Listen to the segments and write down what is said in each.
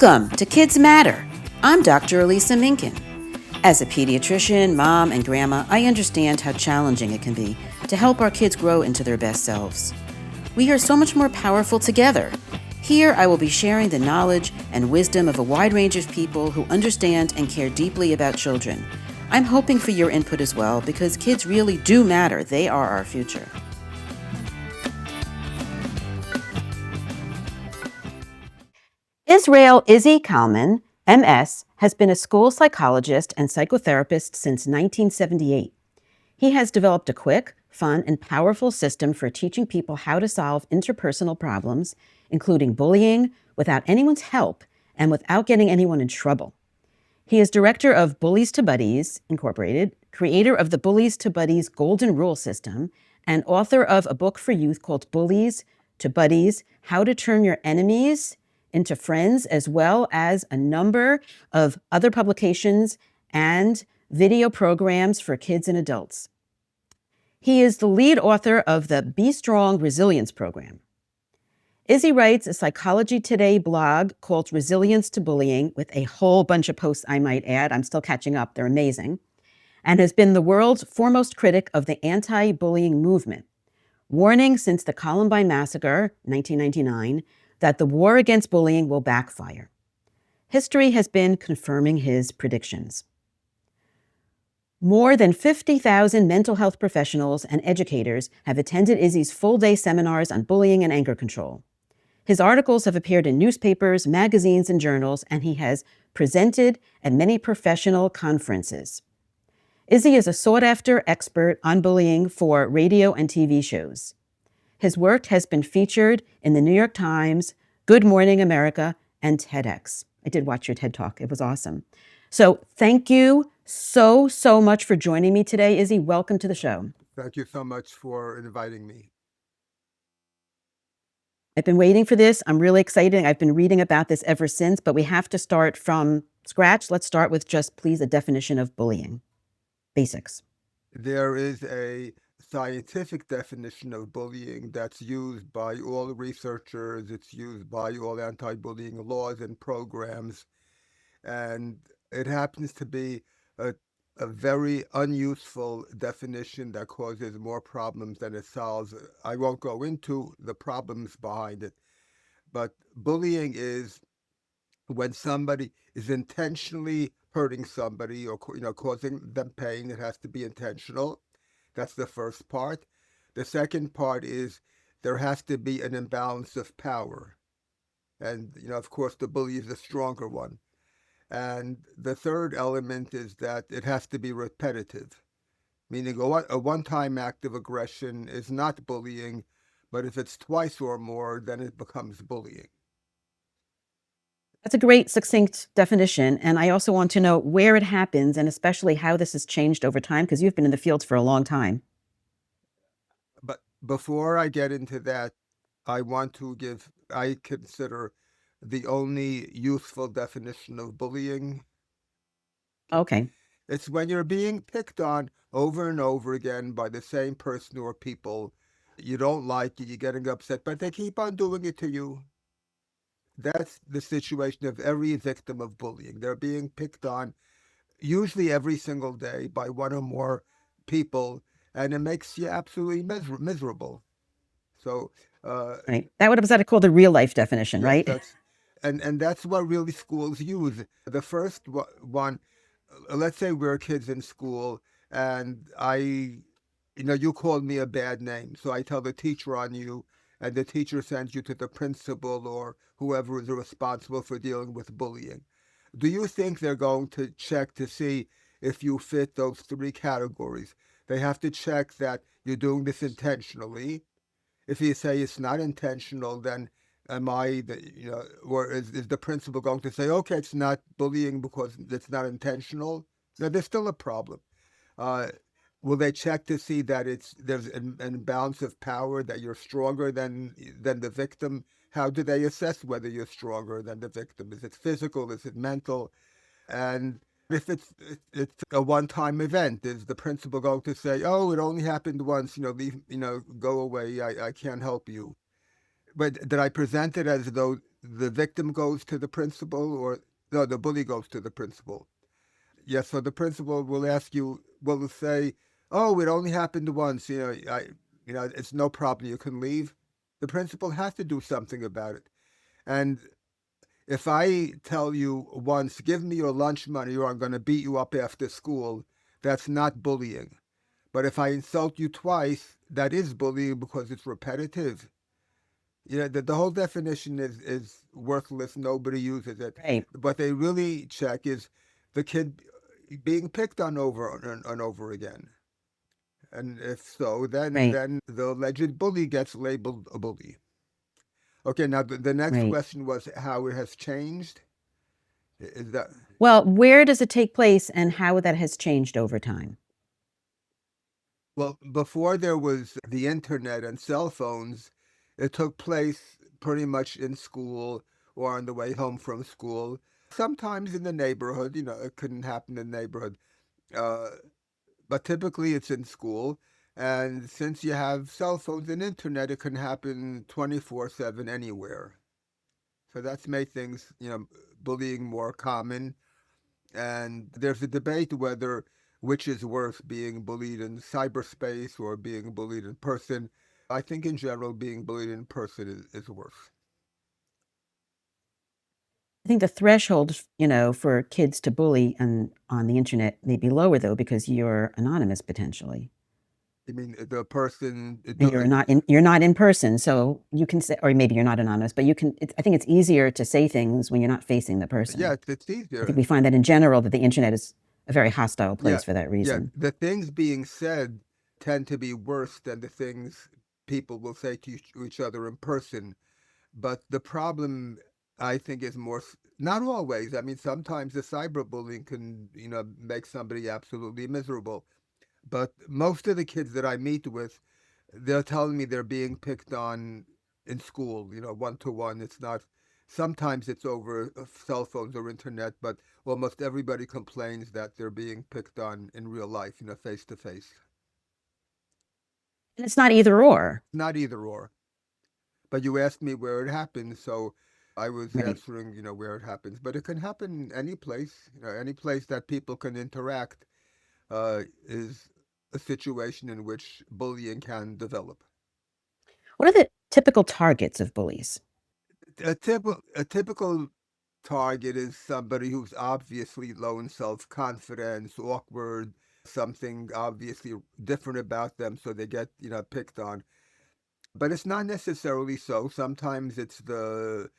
Welcome to Kids Matter. I'm Dr. Elisa Minkin. As a pediatrician, mom, and grandma, I understand how challenging it can be to help our kids grow into their best selves. We are so much more powerful together. Here, I will be sharing the knowledge and wisdom of a wide range of people who understand and care deeply about children. I'm hoping for your input as well because kids really do matter. They are our future. Izzy Kalman, MS, has been a school psychologist and psychotherapist since 1978. He has developed a quick, fun, and powerful system for teaching people how to solve interpersonal problems, including bullying, without anyone's help and without getting anyone in trouble. He is director of Bullies to Buddies, Incorporated, creator of the Bullies to Buddies Golden Rule System, and author of a book for youth called Bullies to Buddies, How to Turn Your Enemies into Friends, as well as a number of other publications and video programs for kids and adults. He is the lead author of the Be Strong Resilience program. Izzy writes a Psychology Today blog called Resilience to Bullying, with a whole bunch of posts, I might add. I'm still catching up. They're amazing. And has been the world's foremost critic of the anti-bullying movement, warning since the Columbine massacre, 1999, that the war against bullying will backfire. History has been confirming his predictions. More than 50,000 mental health professionals and educators have attended Izzy's full-day seminars on bullying and anger control. His articles have appeared in newspapers, magazines, and journals, and he has presented at many professional conferences. Izzy is a sought-after expert on bullying for radio and TV shows. His work has been featured in the New York Times, Good Morning America, and TEDx. I did watch your TED Talk. It was awesome. So thank you so much for joining me today, Izzy. Welcome to the show. Thank you so much for inviting me. I've been waiting for this. I'm really excited. I've been reading about this ever since, but we have to start from scratch. Let's start with just, please, a definition of bullying. Basics. There is a scientific definition of bullying that's used by all researchers. It's used by all anti-bullying laws and programs. And it happens to be a very unuseful definition that causes more problems than it solves. I won't go into the problems behind it, but bullying is when somebody is intentionally hurting somebody or causing them pain. It has to be intentional. That's the first part. The second part is there has to be an imbalance of power, and of course the bully is the stronger one. And the third element is that it has to be repetitive, meaning a one-time act of aggression is not bullying, but if it's twice or more, then it becomes bullying. That's a great, succinct definition. And I also want to know where it happens and especially how this has changed over time, because you've been in the fields for a long time. But before I get into that, I consider the only useful definition of bullying. Okay. It's when you're being picked on over and over again by the same person or people. You don't like it, you're getting upset, but they keep on doing it to you. That's the situation of every victim of bullying. They're being picked on usually every single day by one or more people, and it makes you absolutely miserable. So, right. That would have called the real life definition, yes, right? And that's what really schools use. The first one, let's say we're kids in school, and you called me a bad name, so I tell the teacher on you, and the teacher sends you to the principal or whoever is responsible for dealing with bullying. Do you think they're going to check to see if you fit those three categories? They have to check that you're doing this intentionally. If you say it's not intentional, then or is the principal going to say, okay, it's not bullying because it's not intentional? No, there's still a problem. Uh, will they check to see that there's an imbalance of power, that you're stronger than the victim? How do they assess whether you're stronger than the victim? Is it physical? Is it mental? And if it's a one-time event, is the principal going to say, "Oh, it only happened once. Leave. Go away. I can't help you." But did I present it as though the victim goes to the principal, or no, the bully goes to the principal? Yes, so the principal will ask you, will say, "Oh, it only happened once. It's no problem. You can leave." The principal has to do something about it. And if I tell you once, "Give me your lunch money, or I'm going to beat you up after school," that's not bullying. But if I insult you twice, that is bullying because it's repetitive. The whole definition is worthless. Nobody uses it. Right. What they really check is the kid being picked on over and over again. And if so, Right. then the alleged bully gets labeled a bully. Okay, now the next Right. question was how it has changed. Is that Well, where does it take place and how that has changed over time? well, before there was the internet and cell phones, it took place pretty much in school or on the way home from school. Sometimes in the neighborhood, it couldn't happen in the neighborhood. Uh, but typically it's in school. And since you have cell phones and internet, it can happen 24/7 anywhere. So that's made things, bullying more common. And there's a debate whether which is worse, being bullied in cyberspace or being bullied in person. I think in general, being bullied in person is worse. I think the threshold, for kids to bully on the internet may be lower though because you're anonymous potentially. I mean, the person, And you're not in person, so you can say, or maybe you're not anonymous, but I think it's easier to say things when you're not facing the yeah, person. it's I think easier. we find that in general that the internet is a very hostile Yeah, place for that yeah. reason. The things being said tend to be worse than the things people will say to each other in person. But the problem, I think, is more, not always. I mean, sometimes the cyberbullying can, make somebody absolutely miserable. But most of the kids that I meet with, they're telling me they're being picked on in school, one to one. It's not, sometimes it's over cell phones or internet, but almost everybody complains that they're being picked on in real life, face to face. And it's not either or. Not either or. But you asked me where it happens, so I was Right. answering, where it happens. But it can happen any place, any place that people can interact is a situation in which bullying can develop. What are the typical targets of bullies? A typical target is somebody who's obviously low in self-confidence, awkward, something obviously different about them, so they get, picked on. But it's not necessarily so. Sometimes it's the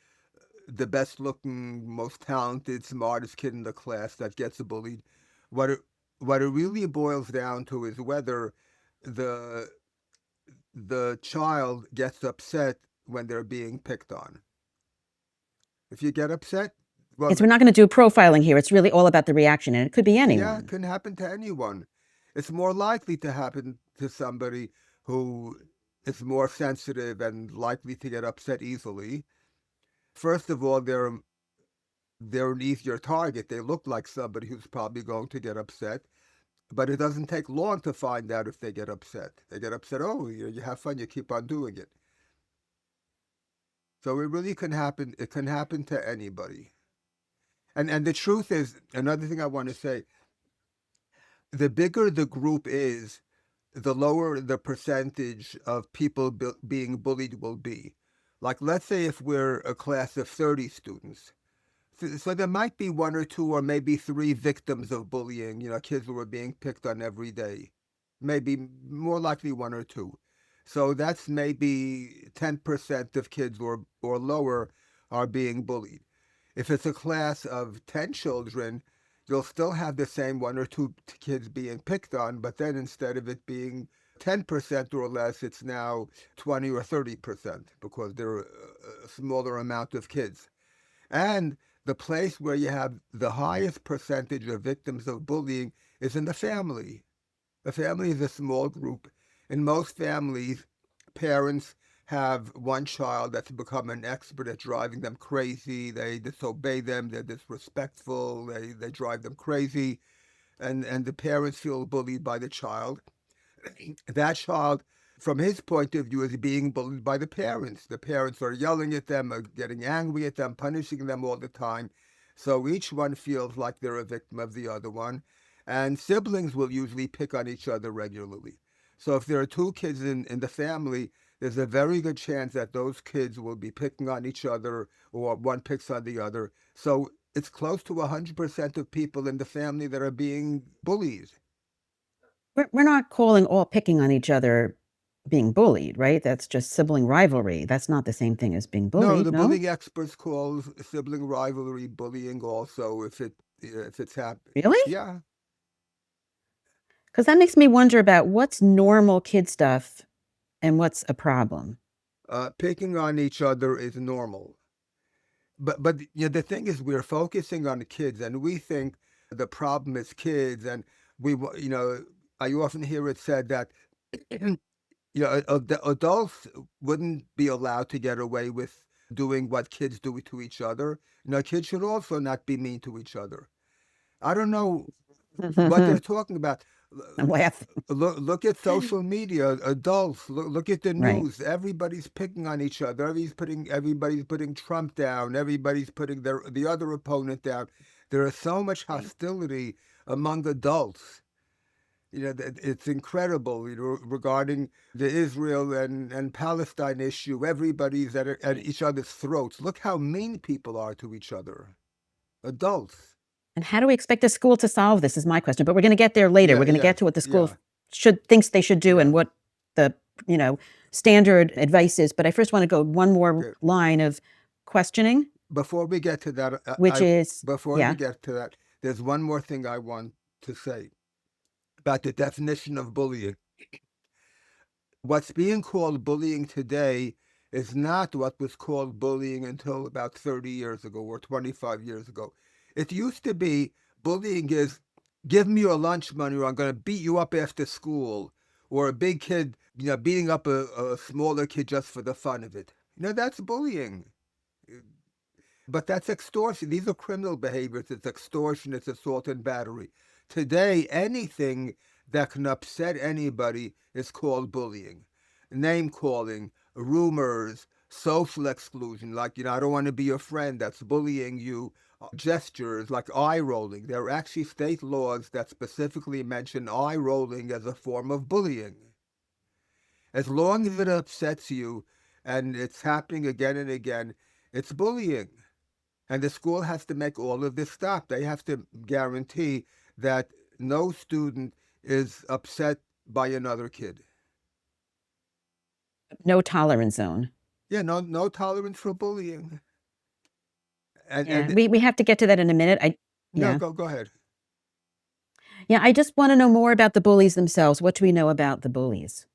best looking, most talented, smartest kid in the class that gets bullied. What it what it really boils down to is whether the the child gets upset when they're being picked on. If you get upset, well, We're not going to do profiling here. It's really all about the reaction, and it could be yeah, it anyone. can happen to anyone. It's more likely to happen to somebody who is more sensitive and likely to get upset easily. First of all, they're an easier target. They look like somebody who's probably going to get upset. But it doesn't take long to find out if they get upset. They get upset, oh, you have fun, you keep on doing it. So it really can happen. It can happen to anybody. And the truth is, another thing I want to say, the bigger the group is, the lower the percentage of people being bullied will be. Like, let's say if we're a class of 30 students, so there might be one or two or maybe three victims of bullying, kids who are being picked on every day. Maybe more likely one or two. So that's maybe 10% of kids or lower are being bullied. If it's a class of 10 children, you'll still have the same one or two kids being picked on, but then instead of it being 10% or less, it's now 20 or 30% because there are a smaller amount of kids. And the place where you have the highest percentage of victims of bullying is in the family. The family is a small group. In most families, parents have one child that's become an expert at driving them crazy. They disobey them. They're disrespectful. They drive them crazy. And the parents feel bullied by the child. That child from his point of view, is being bullied by the parents. The parents are yelling at them, are getting angry at them, punishing them all the time. So each one feels like they're a victim of the other one. And siblings will usually pick on each other regularly. So if there are two kids in the family, there's a very good chance that those kids will be picking on each other or one picks on the other. So it's close to 100% of people in the family that are being bullies. We're not calling all picking on each other being bullied, right? That's just sibling rivalry. That's not the same thing as being No, bullied, the no? bullying experts call sibling rivalry bullying also if it's happened. Really? Yeah. Because that makes me wonder about what's normal kid stuff and what's a problem. Picking on each other is normal. But the thing is, we're focusing on the kids, and we think the problem is kids, and I often hear it said that the adults wouldn't be allowed to get away with doing what kids do to each other. Kids should also not be mean to each other. I don't know what they're I'm talking about. laughing. Look at social media. Adults, look at the Right. news. Everybody's picking on each other. Everybody's putting Trump down. Everybody's putting the other opponent down. There is so much Right. hostility among adults. It's incredible. Regarding the Israel and Palestine issue, everybody's at Right. each other's throats. Look how mean people are to each other. Adults. And how do we expect the school to solve this is my question. But we're going to get there later. Yeah, We're going to yeah, get to what the school yeah, thinks they should do yeah. and what the, you know, standard advice is. But I first want to go one more Okay. line of questioning, Before we get to that, which is, before we yeah, get to that, there's one more thing I want to say about the definition of bullying. What's being called bullying today is not what was called bullying until about 30 years ago or 25 years ago. It used to be bullying is give me your lunch money or I'm going to beat you up after school, or a big kid, beating up a smaller kid just for the fun of it. That's bullying. But that's extortion. These are criminal behaviors. It's extortion, it's assault and battery. Today, anything that can upset anybody is called bullying. Name calling, rumors, social exclusion, like, I don't want to be your friend, that's bullying you. Gestures like eye rolling. There are actually state laws that specifically mention eye rolling as a form of bullying. As long as it upsets you and it's happening again and again, it's bullying. And the school has to make all of this stop. They have to guarantee that no student is upset by another kid. no tolerance zone. Yeah, no tolerance for bullying. And Yeah, and we have to get to that in a minute. no, Yeah. go ahead. Yeah, I just want to know more about the bullies themselves. What do we know about the bullies?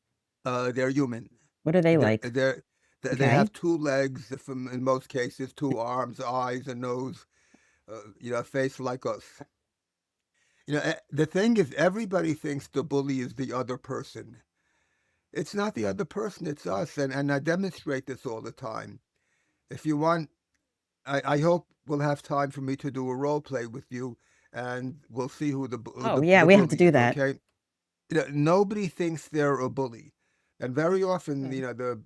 They're human. What are they They're, like? they're, they Okay. have two legs, from in most cases, two arms, eyes, a nose, a face like us. The thing is, everybody thinks the bully is the other person. It's not the other person, it's us. And I demonstrate this all the time. If you want, I hope we'll have time for me to do a role play with you, and we'll see who Oh, yeah, the we have to bully do is, that. okay? Nobody thinks they're a bully. And very often, Okay.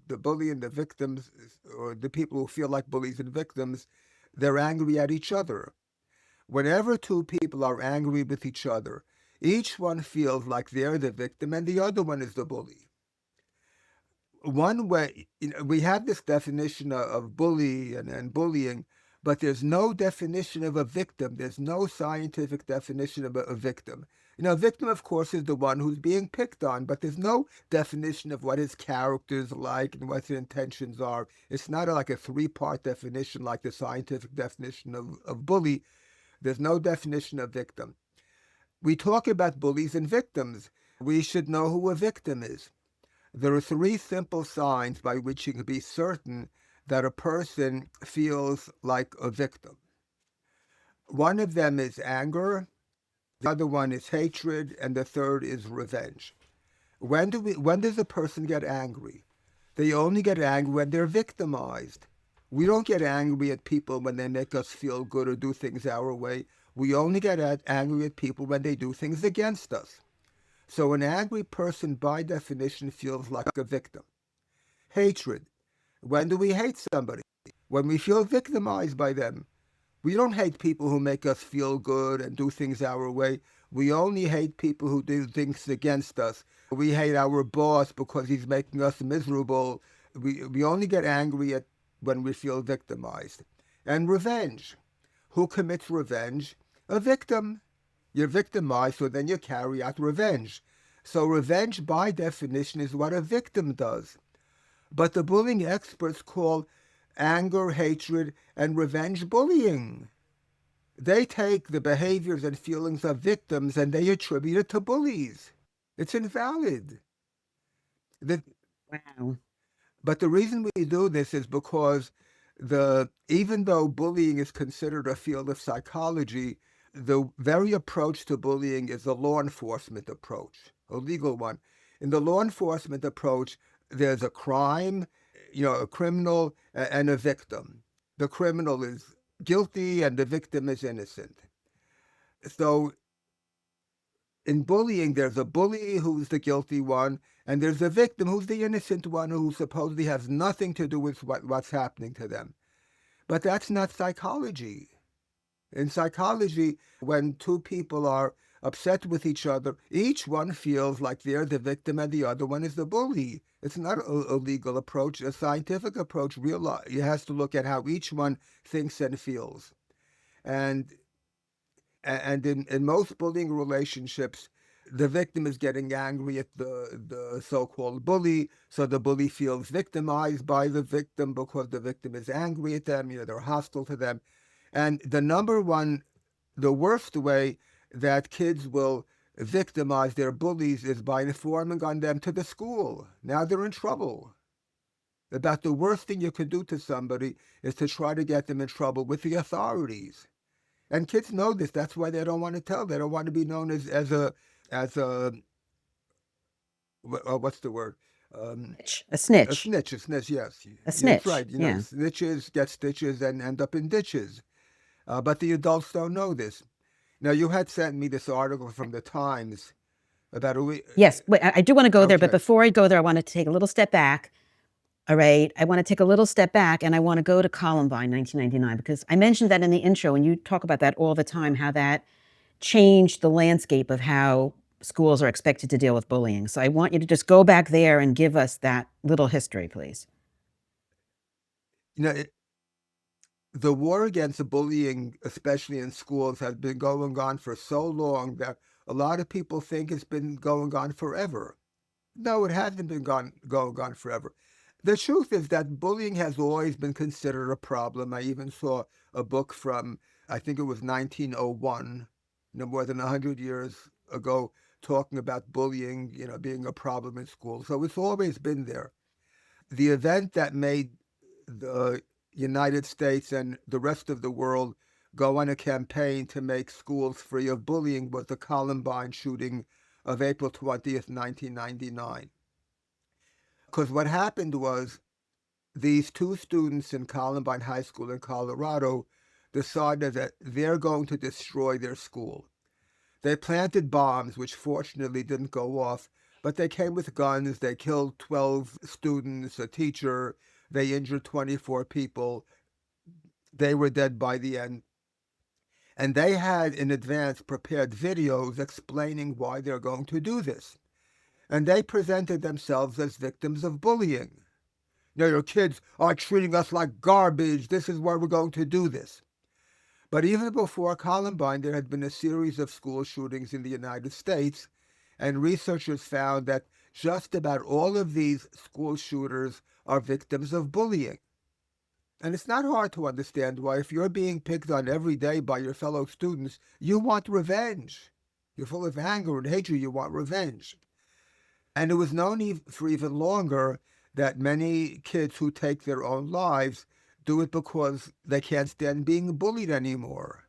the bully and the victims, or the people who feel like bullies and victims, they're angry at each other. Whenever two people are angry with each other, each one feels like they're the victim and the other one is the bully. One way, we have this definition of bully and bullying, but there's no definition of a victim. There's no scientific definition of a victim. A victim, of course, is the one who's being picked on, but there's no definition of what his character's like and what his intentions are. It's not like a three-part definition like the scientific definition of bully. There's no definition of victim. We talk about bullies and victims. We should know who a victim is. There are three simple signs by which you can be certain that a person feels like a victim. One of them is anger, the other one is hatred, and the third is revenge. When does a person get angry? They only get angry when they're victimized. We don't get angry at people when they make us feel good or do things our way. We only get angry at people when they do things against us. So an angry person, by definition, feels like a victim. Hatred. When do we hate somebody? When we feel victimized by them. We don't hate people who make us feel good and do things our way. We only hate people who do things against us. We hate our boss because he's making us miserable. We only get angry at when we feel victimized. And revenge. Who commits revenge? A victim. You're victimized, so then you carry out revenge. So revenge, by definition, is what a victim does. But the bullying experts call anger, hatred, and revenge bullying. They take the behaviors and feelings of victims and they attribute it to bullies. It's invalid. The, Wow. but the reason we do this is because even though bullying is considered a field of psychology, the very approach to bullying is a law enforcement approach, a legal one. In the law enforcement approach, there's a crime, a criminal and a victim. The criminal is guilty and the victim is innocent. So in bullying, there's a bully who's the guilty one, and there's a victim who's the innocent one who supposedly has nothing to do with what's happening to them. But that's not psychology. In psychology, when two people are upset with each other, each one feels like they're the victim and the other one is the bully. It's not a legal approach. A scientific approach has to look at how each one thinks and feels. And in most bullying relationships, the victim is getting angry at the so-called bully, so the bully feels victimized by the victim because the victim is angry at them, they're hostile to them. And the worst way that kids will victimize their bullies is by informing on them to the school. Now they're in trouble. About the worst thing you could do to somebody is to try to get them in trouble with the authorities. And kids know this. That's why they don't want to tell. They don't want to be known as a what's the word? A A snitch. snitch. A snitch. Yes, A that's snitch. right. Yeah. Snitches get stitches and end up in ditches. But the adults don't know this. Now, you had sent me this article from the Times about a week. Yes. Wait, I do want to go there, but Okay. before I go there, I want to take a little step back. All right. I want to take a little step back and I want to go to Columbine, 1999, because I mentioned that in the intro and you talk about that all the time, how that changed the landscape of how schools are expected to deal with bullying. So I want you to just go back there and give us that little history, please. You know, the war against bullying, especially in schools, has been going on for so long that a lot of people think it's been going on forever. No, it hasn't been going on forever. The truth is that bullying has always been considered a problem. I even saw a book from, I think it was 1901, more than 100 years ago, talking about bullying, being a problem in schools. So it's always been there. The event that made the United States and the rest of the world go on a campaign to make schools free of bullying was the Columbine shooting of April 20th, 1999. Because what happened was these two students in Columbine High School in Colorado decided that they're going to destroy their school. They planted bombs, which fortunately didn't go off, but they came with guns. They killed 12 students, a teacher. They injured 24 people. They were dead by the end. And they had in advance prepared videos explaining why they're going to do this. And they presented themselves as victims of bullying. Your kids are treating us like garbage. This is why we're going to do this. But even before Columbine, there had been a series of school shootings in the United States, and researchers found that just about all of these school shooters are victims of bullying. And it's not hard to understand why, if you're being picked on every day by your fellow students, you want revenge. You're full of anger and hatred, you want revenge. And it was known for even longer that many kids who take their own lives do it because they can't stand being bullied anymore.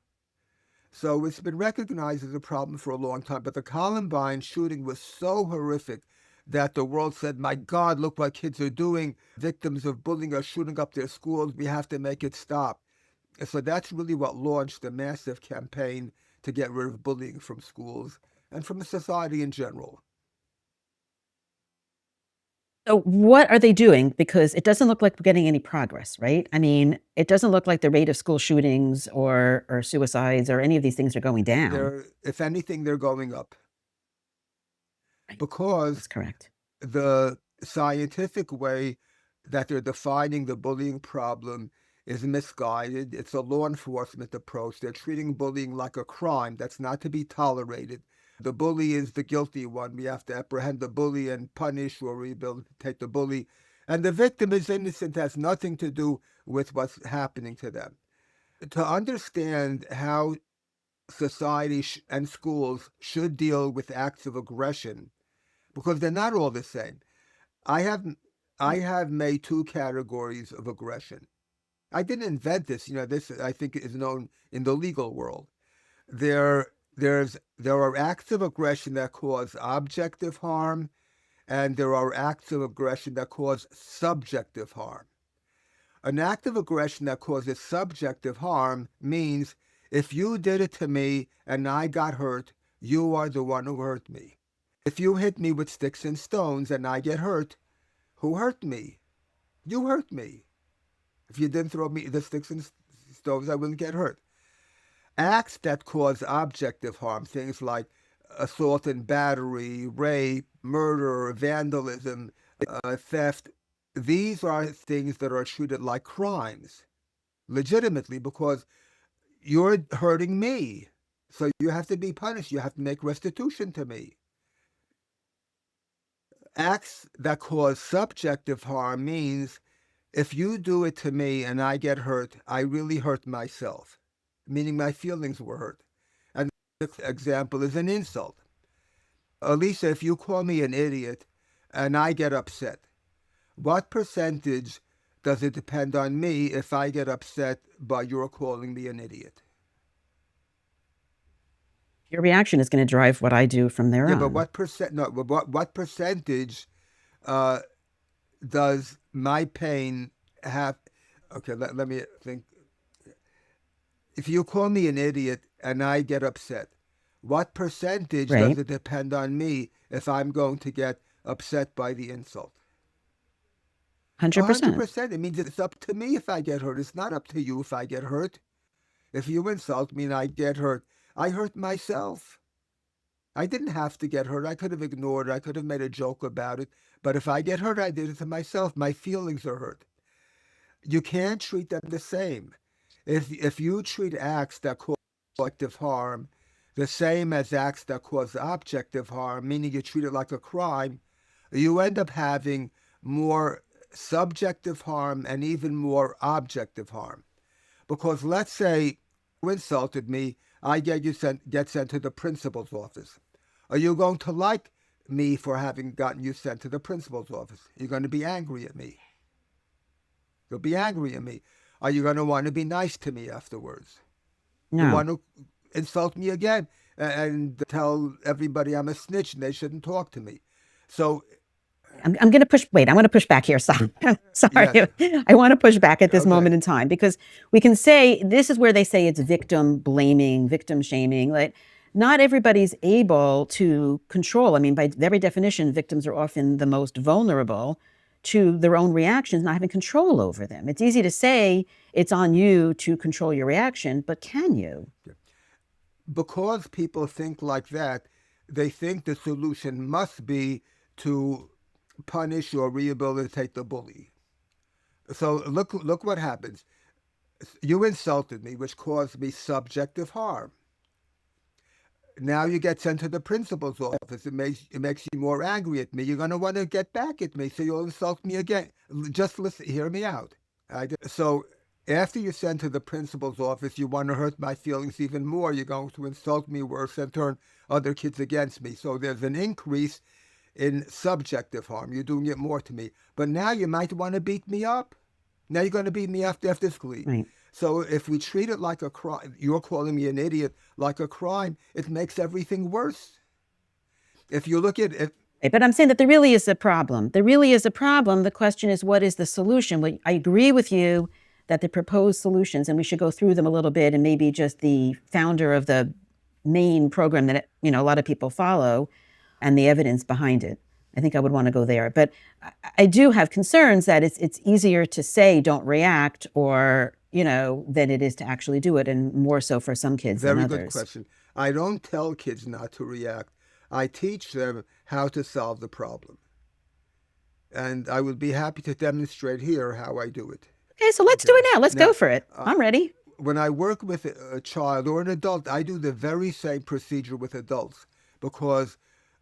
So it's been recognized as a problem for a long time. But the Columbine shooting was so horrific that the world said, my God, look what kids are doing. Victims of bullying are shooting up their schools. We have to make it stop. And so that's really what launched a massive campaign to get rid of bullying from schools and from society in general. So what are they doing? Because it doesn't look like we're getting any progress, right? I mean, it doesn't look like the rate of school shootings or suicides or any of these things are going down. If anything, they're going up Right. because That's correct. the scientific way that they're defining the bullying problem is misguided. It's a law enforcement approach. They're treating bullying like a crime that's not to be tolerated. The bully is the guilty one. We have to apprehend the bully and punish or rehabilitate the bully. And the victim is innocent, has nothing to do with what's happening to them. To understand how society and schools should deal with acts of aggression, because they're not all the same. I have I have made two categories of aggression. I didn't invent this. This I think is known in the legal world. There are acts of aggression that cause objective harm, and there are acts of aggression that cause subjective harm. An act of aggression that causes subjective harm means if you did it to me and I got hurt, you are the one who hurt me. If you hit me with sticks and stones and I get hurt, who hurt me? You hurt me. If you didn't throw me the sticks and stones, I wouldn't get hurt. Acts that cause objective harm, things like assault and battery, rape, murder, vandalism, theft, these are things that are treated like crimes, legitimately, because you're hurting me. So you have to be punished. You have to make restitution to me. Acts that cause subjective harm means if you do it to me and I get hurt, I really hurt myself, meaning my feelings were hurt. And the example is an insult. Elisa, if you call me an idiot and I get upset, what percentage does it depend on me if I get upset by your calling me an idiot? Your reaction is going to drive what I do from there Yeah, but on. what percentage uh, does my pain have? Okay, let me think. If you call me an idiot and I get upset, what percentage does Right. it depend on me if I'm going to get upset by the insult? 100%. 100%. It means it's up to me if I get hurt. It's not up to you if I get hurt. If you insult me and I get hurt, I hurt myself. I didn't have to get hurt. I could have ignored it. I could have made a joke about it. But if I get hurt, I did it to myself. My feelings are hurt. You can't treat them the same. If you treat acts that cause collective harm the same as acts that cause objective harm, meaning you treat it like a crime, you end up having more subjective harm and even more objective harm. Because let's say you insulted me, I get sent to the principal's office. Are you going to like me for having gotten you sent to the principal's office? You're going to be angry at me. You'll be angry at me. Are you going to want to be nice to me afterwards? You No. want to insult me again and tell everybody I'm a snitch and they shouldn't talk to me. So, I'm going to push. Wait, I want to push back here. Sorry. Sorry. yes, I want to push back at this okay. moment in time because we can say this is where they say it's victim blaming, victim shaming. Like, not everybody's able to control. I mean, by very definition, victims are often the most vulnerable to their own reactions, not having control over them. It's easy to say it's on you to control your reaction, but can you? Because people think like that, they think the solution must be to punish or rehabilitate the bully. So look what happens. You insulted me, which caused me subjective harm. Now you get sent to the principal's office. It makes you more angry at me. You're going to want to get back at me, so you'll insult me again. Just listen, hear me out. So after you're sent to the principal's office, you want to hurt my feelings even more. You're going to insult me worse and turn other kids against me. So there's an increase in subjective harm. You're doing it more to me. But now you might want to beat me up. Now you're going to beat me up physically. Right. So if we treat it like a crime, you're calling me an idiot, like a crime, it makes everything worse. If you look at it, But I'm saying that there really is a problem. There really is a problem. The question is, what is the solution? Well, I agree with you that the proposed solutions, and we should go through them a little bit, and maybe just the founder of the main program that a lot of people follow, and the evidence behind it. I think I would want to go there. But I do have concerns that it's easier to say don't react or, than it is to actually do it, and more so for some kids than Very good others. question. I don't tell kids not to react. I teach them how to solve the problem. And I would be happy to demonstrate here how I do it. Okay, so let's do Okay. it now. Let's Now, go for it. I'm ready. when I work with a child or an adult, I do the very same procedure with adults because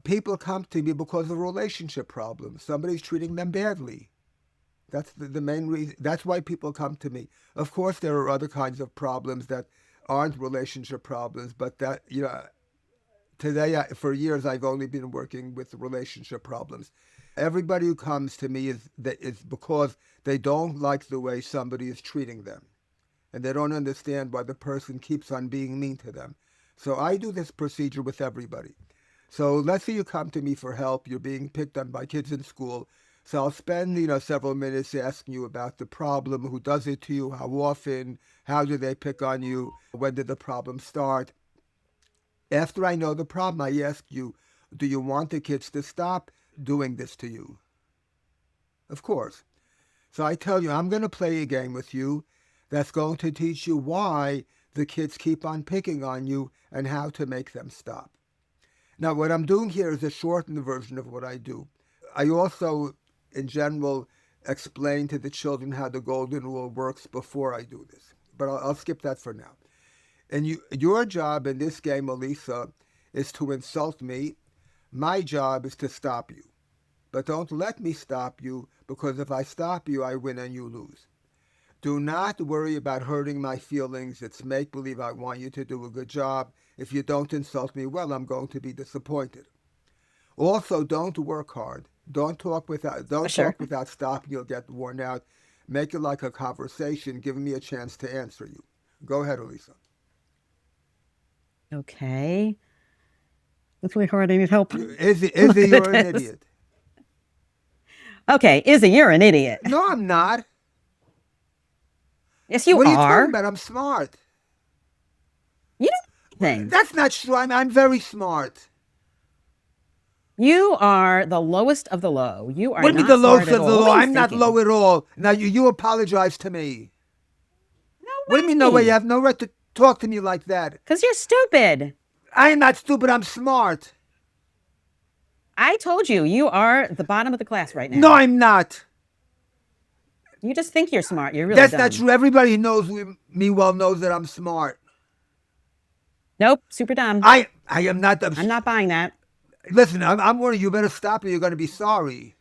people come to me because of relationship problems. Somebody's treating them badly. That's the main reason. That's why people come to me. Of course, there are other kinds of problems that aren't relationship problems, but that, today, for years, I've only been working with relationship problems. Everybody who comes to me is because they don't like the way somebody is treating them. And they don't understand why the person keeps on being mean to them. So I do this procedure with everybody. So let's say you come to me for help. You're being picked on by kids in school. So I'll spend, several minutes asking you about the problem, who does it to you, how often, how do they pick on you, when did the problem start. After I know the problem, I ask you, do you want the kids to stop doing this to you? Of course. So I tell you, I'm going to play a game with you that's going to teach you why the kids keep on picking on you and how to make them stop. Now, what I'm doing here is a shortened version of what I do. I also, in general, explain to the children how the golden rule works before I do this. But I'll skip that for now. And your job in this game, Elisa, is to insult me. My job is to stop you. But don't let me stop you, because if I stop you, I win and you lose. Do not worry about hurting my feelings. It's make-believe. I want you to do a good job. If you don't insult me, well, I'm going to be disappointed. Also, don't work hard. Don't talk without stopping. You'll get worn out. Make it like a conversation, giving me a chance to answer you. Go ahead, Elisa. Okay. It's really hard. I need help. Izzy, you're an idiot. Okay, Izzy, you're an idiot. No, I'm not. Yes, you are. What are you talking about? I'm smart. You don't think. That's not true. I'm very smart. You are the lowest of the low. You are What do you not mean the smart lowest at of the all. low? What are you I'm not thinking? low at all. Now, you apologize to me. No What do you mean no way? You have no right to talk to me like that. Because you're stupid. I am not stupid. I'm smart. I told you, you are the bottom of the class right now. No, I'm not. You just think you're smart. You're really That's dumb. not true. Everybody who knows me well knows that I'm smart. Nope, super dumb. I am not. I'm not buying that. Listen, I'm warning you. You better stop it. You're going to be sorry.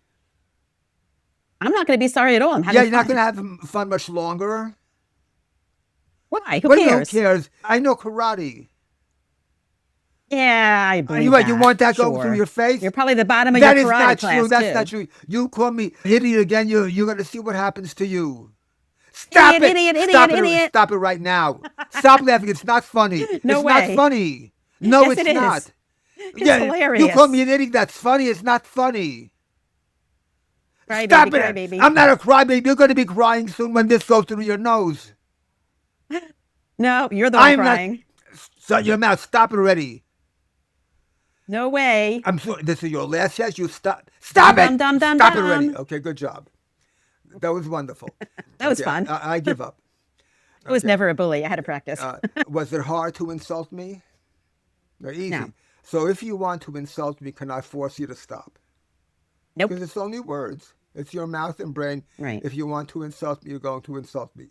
I'm not going to be sorry at all. I'm having Yeah, you're fun. not going to have fun much longer. Why? Who What do you mean, cares? who cares? I know karate. Yeah, I believe You want that sure. going through your face? You're probably the bottom of That your is karate not class, true. That's too. not true. You call me idiot again, you're going to see what happens to you. Stop it. Idiot. Stop it right now. Stop laughing. It's not funny. No it's way. not funny. No, Yes, it's it is. not. It's hilarious. You call me an idiot. That's funny. It's not funny. Cry Stop baby, it. cry baby. I'm not a crybaby. You're going to be crying soon when this goes through your nose. No, you're the one crying. Shut your mouth. Stop it already. No way. I'm sorry. This is your last chance. You stop. Stop it. Stop it already. Okay, good job. That was wonderful. That was fun. I give up. I was never a bully. I had to practice. Was it hard to insult me? No, easy. No. So if you want to insult me, can I force you to stop? Nope. Because it's only words. It's your mouth and brain. Right. If you want to insult me, you're going to insult me.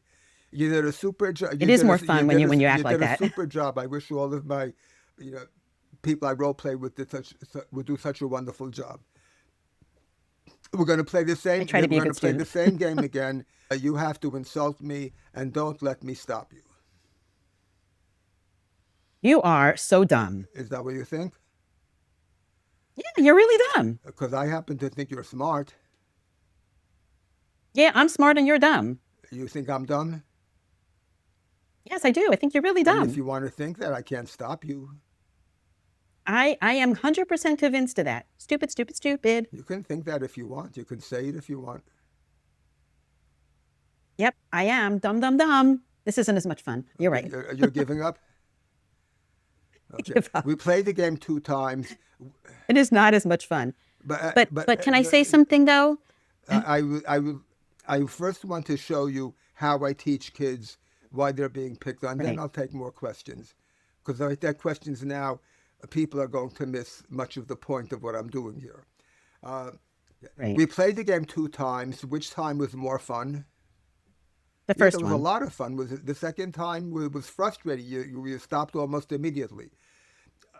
You did a super job. It is more fun when you act like that. You did a super job. I wish all of my, people I role play with would do such a wonderful job. We're going to play the same. I try to be a good student. We're going to play the same game again. You have to insult me, and don't let me stop you. You are so dumb. Is that what you think? Yeah, you're really dumb. Because I happen to think you're smart. Yeah, I'm smart and you're dumb. You think I'm dumb? Yes, I do. I think you're really dumb. And if you want to think that, I can't stop you. I am 100% convinced of that. Stupid, stupid, stupid. You can think that if you want. You can say it if you want. Yep, I am. Dumb, dumb, dumb. This isn't as much fun. You're right. You're giving up? Okay. Give up. We played the game 2 times. It is not as much fun. But can I say something though? I first want to show you how I teach kids why they're being picked on. Then Right, I'll take more questions, because if I take questions now, people are going to miss much of the point of what I'm doing here. Uh, right. we played the game 2 times. Which time was more fun? The Yeah, there first was a one, lot of fun. Was it the second time? It was frustrating. You stopped almost immediately.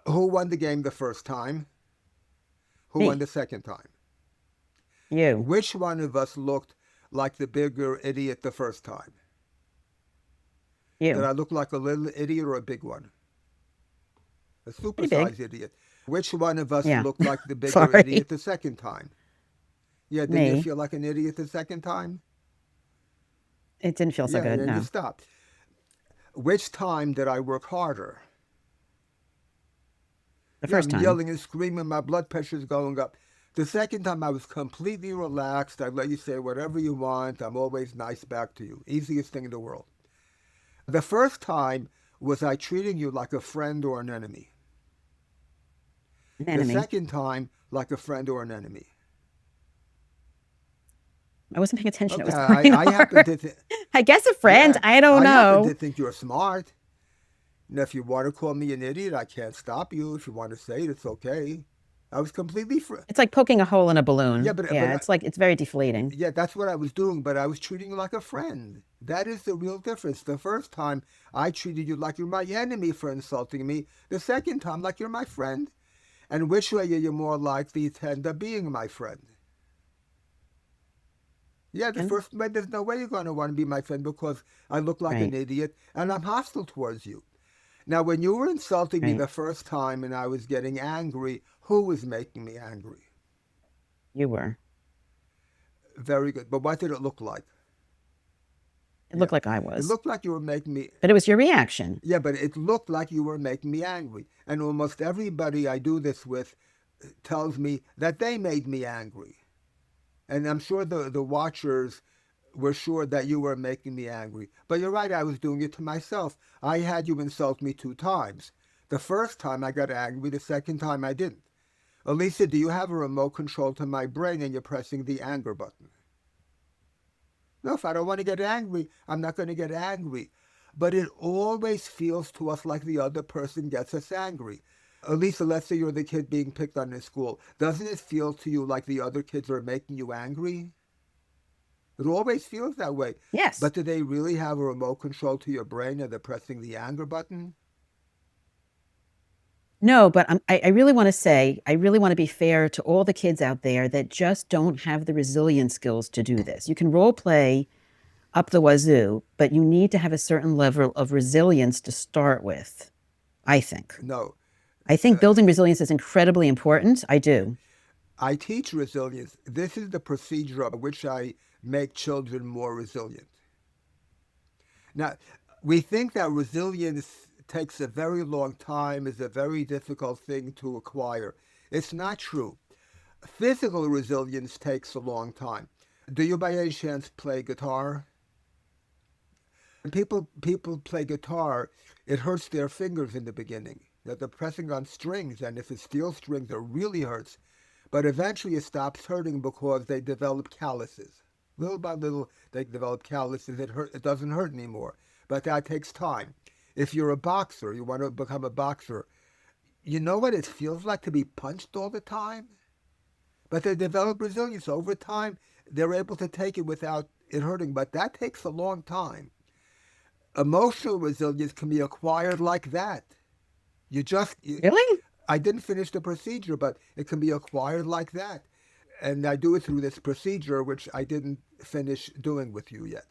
Who won the game the first time? Who won me, the second time? you, Which one of us looked like the bigger idiot the first time? Did you. I look like a little idiot or a big one? A Pretty big. supersized idiot. Which one of us Yeah. looked like the bigger Sorry. idiot the second time? Yeah, didn't you Me. feel like an idiot the second time? It didn't feel so Yeah, good. and you No. stopped. Which time did I work harder? The Yeah, first I'm time. yelling and screaming, my blood pressure's going up. The second time I was completely relaxed. I let you say whatever you want. I'm always nice back to you. Easiest thing in the world. The first time was I treating you like a friend or an enemy. An The enemy. second time, like a friend or an enemy. I wasn't paying attention. It Okay, was going I happen hard. to think, I guess a friend. yeah, I don't I happen to know. think you're smart. Now, if you want to call me an idiot, I can't stop you. If you want to say it, it's okay. I was completely free. It's like poking a hole in a Yeah, balloon. Yeah, it's like it's very deflating. yeah, that's what I was doing, but I was treating you like a friend. That is the real difference. The first time I treated you like you're my enemy for insulting me. The second time, like you're my friend. And which way are you more likely to end up being my friend? Yeah, the And first way, there's no way you're going to want to be my friend because I look like an right, idiot and I'm hostile towards you. Now, when you were insulting me right. the first time and I was getting angry, who was making me angry? You were. Very good. But what did it look like? It Yeah. looked like I It was. looked like you were making me, But it was your reaction. yeah, but it looked like you were making me angry. And almost everybody I do this with tells me that they made me angry. And I'm sure the watchers were sure that you were making me angry. But you're right, I was doing it to myself. I had you insult me 2 times. The first time I got angry, the second time I didn't. Elisa, do you have a remote control to my brain and you're pressing the anger button? No, if I don't want to get angry, I'm not going to get angry. But it always feels to us like the other person gets us angry. Elisa, let's say you're the kid being picked on in school. Doesn't it feel to you like the other kids are making you angry? It always feels that way. Yes. But do they really have a remote control to your brain and they're pressing the anger button? No, but I really want to say, I really want to be fair to all the kids out there that just don't have the resilience skills to do this. You can role play up the wazoo, but you need to have a certain level of resilience to start with, I think. No. I think building resilience is incredibly important. I do. I teach resilience. This is the procedure by which I make children more resilient. Now, we think that resilience takes a very long time, is a very difficult thing to acquire. It's not true. Physical resilience takes a long time. Do you by any chance play guitar? When people play guitar, it hurts their fingers in the beginning. That they're pressing on strings, and if it's steel strings, it really hurts. But eventually it stops hurting because they develop calluses. Little by little, they develop calluses. It doesn't hurt anymore. But that takes time. If you're a boxer, you want to become a boxer, you know what it feels like to be punched all the time? But they develop resilience. Over time, they're able to take it without it hurting. But that takes a long time. Emotional resilience can be acquired like that. Really? I didn't finish the procedure, but it can be acquired like that. And I do it through this procedure, which I didn't finish doing with you yet.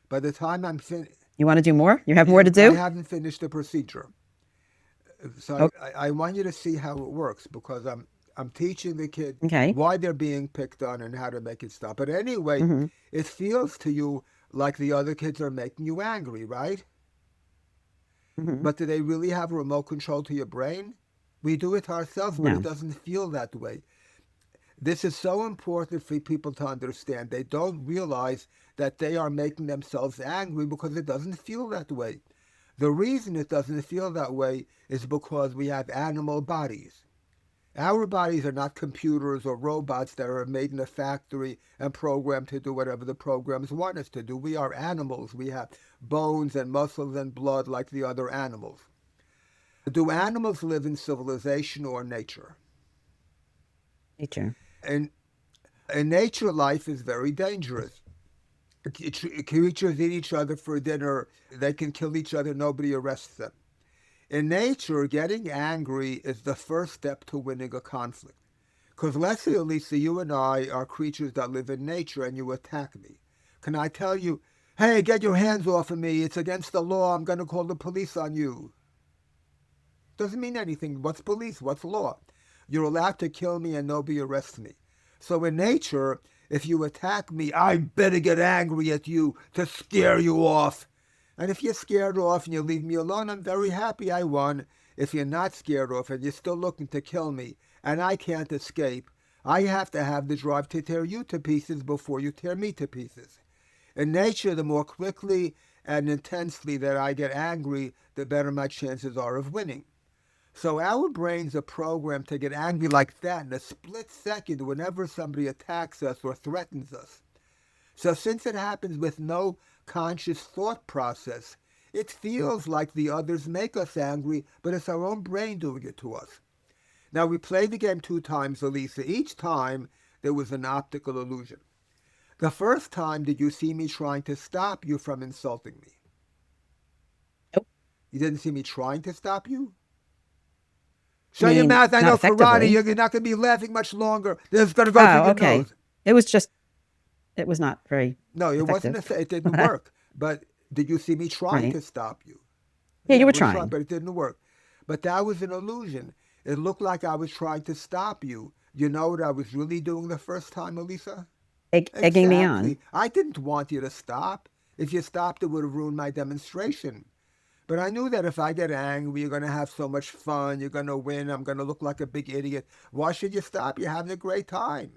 By the time I'm finished, You want to do more? You have more to I do? haven't finished the procedure. So Okay. I want you to see how it works because I'm teaching the kid Okay. why they're being picked on and how to make it stop. But anyway, Hmm. it feels to you like the other kids are making you angry, right? Hmm. But do they really have a remote control to your brain? We do it ourselves, but it No. doesn't feel that way. This is so important for people to understand. They don't realize that they are making themselves angry because it doesn't feel that way. The reason it doesn't feel that way is because we have animal bodies. Our bodies are not computers or robots that are made in a factory and programmed to do whatever the programs want us to do. We are animals. We have bones and muscles and blood like the other animals. Do animals live in civilization or nature? Nature. And in nature, life is very dangerous. Creatures eat each other for dinner. They can kill each other. Nobody arrests them. In nature, getting angry is the first step to winning a conflict. Because let's say, Lisa, you and I are creatures that live in nature and you attack me. Can I tell you, hey, get your hands off of me. It's against the law. I'm going to call the police on you. Doesn't mean anything. What's police? What's law? You're allowed to kill me and nobody arrests me. So in nature, if you attack me, I better get angry at you to scare you off. And if you're scared off and you leave me alone, I'm very happy I won. If you're not scared off and you're still looking to kill me and I can't escape, I have to have the drive to tear you to pieces before you tear me to pieces. In nature, the more quickly and intensely that I get angry, the better my chances are of winning. So our brains are programmed to get angry like that in a split second whenever somebody attacks us or threatens us. So since it happens with no conscious thought process, it feels like the others make us angry, but it's our own brain doing it to us. Now we played the game 2 times, Elisa. Each time there was an optical illusion. The first time, did you see me trying to stop you from insulting me? Nope. You didn't see me trying to stop you? I Shut your mean, mouth. I not know karate. effectively. You're not going to be laughing much longer. This is going to go through Oh, your okay. nose. It was just, it was not very No, it wasn't. effective. It didn't work. But did you see me trying Right. to stop you? Yeah, Yeah, you I were was trying, trying. but it didn't work. But that was an illusion. It looked like I was trying to stop you. You know what I was really doing the first time, Elisa? Egging me on. Exactly. I didn't want you to stop. If you stopped, it would have ruined my demonstration. But I knew that if I get angry, you're going to have so much fun. You're going to win. I'm going to look like a big idiot. Why should you stop? You're having a great time.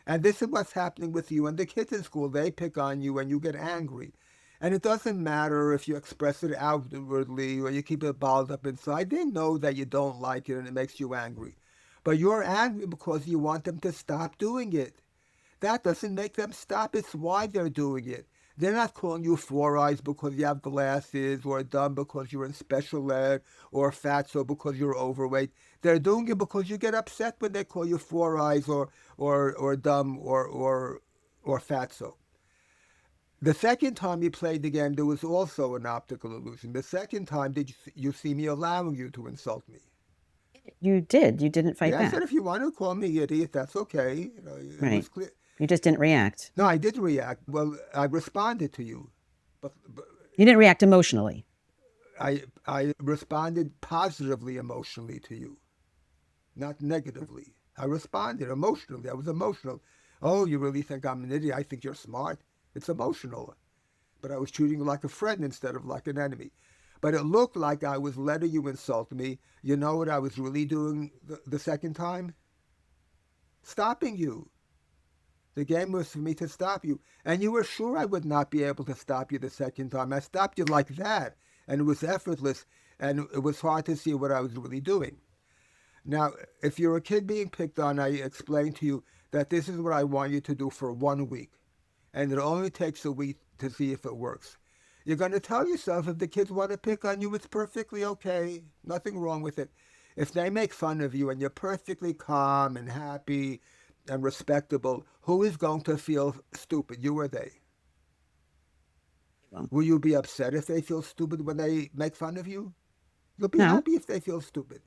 And this is what's happening with you and the kids in school. They pick on you and you get angry. And it doesn't matter if you express it outwardly or you keep it bottled up inside. They know that you don't like it and it makes you angry. But you're angry because you want them to stop doing it. That doesn't make them stop. It's why they're doing it. They're not calling you four eyes because you have glasses or dumb because you're in special ed or fatso because you're overweight. They're doing it because you get upset when they call you four eyes or dumb or fatso. The second time you played the game, there was also an optical illusion. The second time, did you see me allowing you to insult me? You did. You didn't fight Yeah, I said back. if you want to call me idiot, that's okay. It was Right. clear. You just didn't react. No, I did react. Well, I responded to you, but You didn't react emotionally. I responded positively emotionally to you, not negatively. I responded emotionally. I was emotional. Oh, you really think I'm an idiot? I think you're smart. It's emotional. But I was treating you like a friend instead of like an enemy. But it looked like I was letting you insult me. You know what I was really doing the second time? Stopping you. The game was for me to stop you. And you were sure I would not be able to stop you the second time. I stopped you like that. And it was effortless. And it was hard to see what I was really doing. Now, if you're a kid being picked on, I explained to you that this is what I want you to do for 1 week. And it only takes a week to see if it works. You're going to tell yourself if the kids want to pick on you, it's perfectly okay. Nothing wrong with it. If they make fun of you and you're perfectly calm and happy and respectable, who is going to feel stupid, you or they? Well, Will you be upset if they feel stupid when they make fun of you? You'll be no. happy if they feel stupid.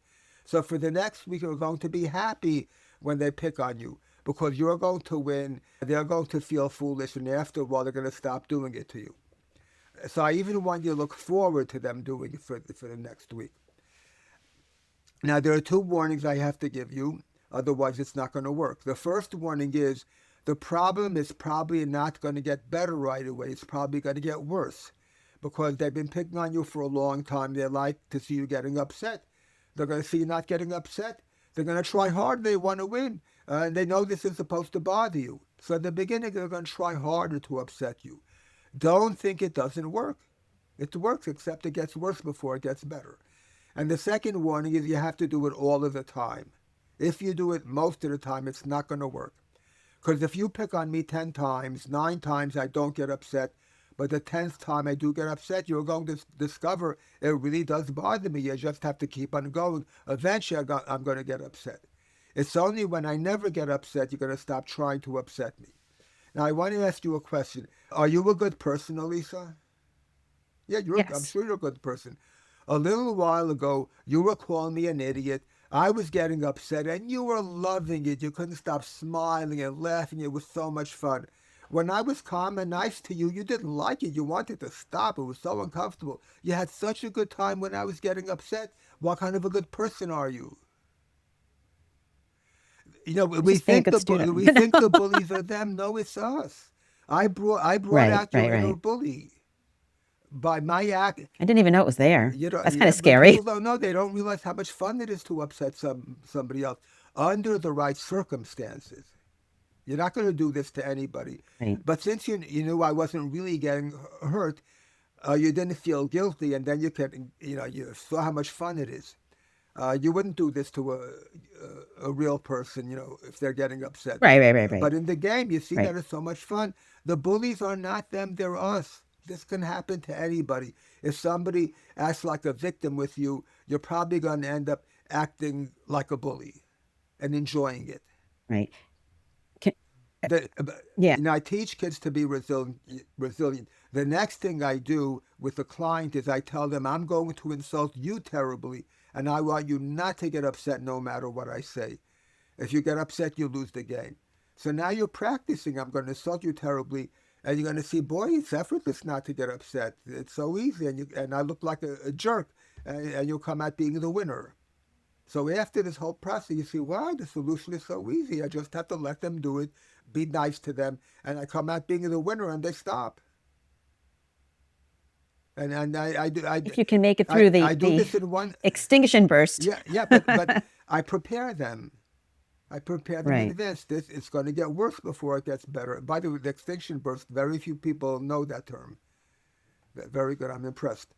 So for the next week, you're going to be happy when they pick on you because you're going to win. They're going to feel foolish, and after a while, they're going to stop doing it to you. So I even want you to look forward to them doing it for the next week. Now, there are 2 warnings I have to give you, otherwise, it's not going to work. The first warning is the problem is probably not going to get better right away. It's probably going to get worse because they've been picking on you for a long time. They like to see you getting upset. They're going to see you not getting upset. They're going to try hard. They want to win. And they know this is supposed to bother you. So at the beginning, they're going to try harder to upset you. Don't think it doesn't work. It works, except it gets worse before it gets better. And the second warning is you have to do it all of the time. If you do it most of the time, it's not going to work. Because if you pick on me 10 times, 9 times I don't get upset, but the 10th time I do get upset, you're going to discover it really does bother me. You just have to keep on going. Eventually, I'm going to get upset. It's only when I never get upset, you're going to stop trying to upset me. Now, I want to ask you a question. Are you a good person, Elisa? Yeah, I'm Yes. sure you're a good person. A little while ago, you were calling me an idiot. I was getting upset, and you were loving it. You couldn't stop smiling and laughing. It was so much fun. When I was calm and nice to you, you didn't like it. You wanted to stop. It was so uncomfortable. You had such a good time when I was getting upset. What kind of a good person are you? You know, Just being a good student. we think the bullies are them. No, it's us. I brought Right, out your right, inner right. bully by my act. I didn't even know it was there. You know, That's kind yeah, of but scary. people don't know. They don't realize how much fun it is to upset somebody else under the right circumstances. You're not going to do this to anybody. Right. But since you knew I wasn't really getting hurt, you didn't feel guilty, and then you saw how much fun it is. You wouldn't do this to a real person, if they're getting upset. Right, right, right, right. But in the game, you see that Right. it's so much fun. The bullies are not them; they're us. This can happen to anybody. If somebody acts like a victim with you, you're probably going to end up acting like a bully and enjoying it. Right. Can, The, yeah. I teach kids to be resilient. Resilient. The next thing I do with the client is I tell them I'm going to insult you terribly, and I want you not to get upset no matter what I say. If you get upset, you lose the game. So now you're practicing. I'm going to insult you terribly, and you're going to see, boy, it's effortless not to get upset. It's so easy, and I look like a jerk, and you'll come out being the winner. So after this whole process, you see, wow, the solution is so easy. I just have to let them do it, be nice to them, and I come out being the winner, and they stop. And If you can make it through I do the this in one. extinction burst. Yeah, yeah, but I prepare them. I prepare them in Right. advance. This it's going to get worse before it gets better. By the way, the extinction burst. Very few people know that term. Very good. I'm impressed.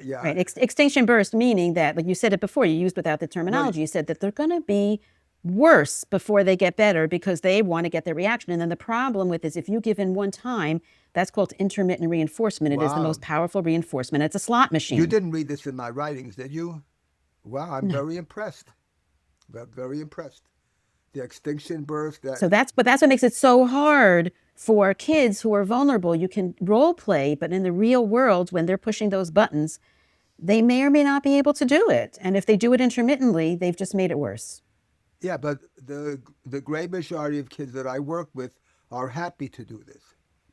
Yeah. Right. Extinction burst, meaning that, like you said it before, you used without the No. terminology, you said that they're going to be worse before they get better because they want to get their reaction. And then the problem with is if you give in one time, that's called intermittent reinforcement. It is the Wow. most powerful reinforcement. It's a slot You machine. didn't read this in my writings, did you? Wow. I'm No. very impressed. Very impressed. The extinction burst. That. But that's what makes it so hard for kids who are vulnerable. You can role play, but in the real world, when they're pushing those buttons, they may or may not be able to do it. And if they do it intermittently, they've just made it worse. Yeah, but the great majority of kids that I work with are happy to do this